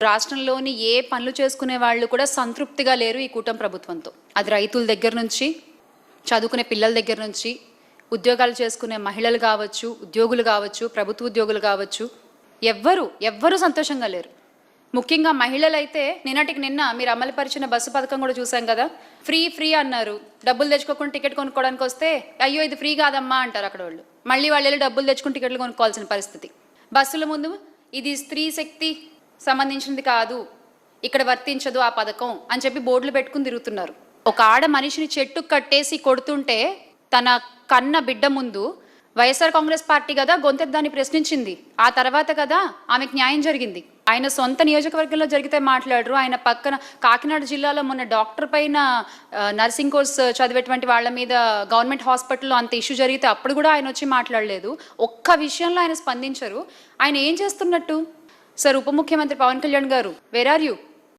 రాష్ట్రంలోని ఏ పనులు చేసుకునే వాళ్ళు కూడా సంతృప్తిగా లేరు ఈ కూటమి ప్రభుత్వంతో. అది రైతుల దగ్గర నుంచి, చదువుకునే పిల్లల దగ్గర నుంచి, ఉద్యోగాలు చేసుకునే మహిళలు కావచ్చు, ఉద్యోగులు కావచ్చు, ప్రభుత్వ ఉద్యోగులు కావచ్చు, ఎవ్వరూ సంతోషంగా లేరు. ముఖ్యంగా మహిళలైతే నిన్నటికి నిన్న మీరు అమలుపరిచిన బస్సు పథకం కూడా చూసాం కదా. ఫ్రీ అన్నారు. డబ్బులు తెచ్చుకోకుండా టికెట్ కొనుక్కోవడానికి వస్తే అయ్యో ఇది ఫ్రీ కాదమ్మా అంటారు అక్కడ వాళ్ళు. మళ్ళీ వాళ్ళు వెళ్ళి డబ్బులు తెచ్చుకుని టికెట్లు కొనుక్కోవాల్సిన పరిస్థితి. బస్సుల ముందు ఇది స్త్రీ శక్తి సంబంధించింది కాదు, ఇక్కడ వర్తించదు ఆ పథకం అని చెప్పి బోర్డులు పెట్టుకుని తిరుగుతున్నారు. ఒక ఆడ మనిషిని చెట్టు కట్టేసి కొడుతుంటే తన కన్న బిడ్డ ముందు వైఎస్ఆర్ కాంగ్రెస్ పార్టీ కదా గొంతెద్దాన్ని ప్రశ్నించింది. ఆ తర్వాత కదా ఆమెకు న్యాయం జరిగింది. ఆయన సొంత నియోజకవర్గంలో జరిగితే మాట్లాడరు. ఆయన పక్కన కాకినాడ జిల్లాలో మొన్న డాక్టర్ పైన నర్సింగ్ కోర్స్ చదివేటువంటి వాళ్ళ మీద గవర్నమెంట్ హాస్పిటల్లో అంత ఇష్యూ జరిగితే అప్పుడు కూడా ఆయన వచ్చి మాట్లాడలేదు. ఒక్క విషయంలో ఆయన స్పందించరు. ఆయన ఏం చేస్తున్నట్టు? సార్, ఉప ముఖ్యమంత్రి పవన్ కళ్యాణ్ గారు, వేర్ ఆర్ యూ?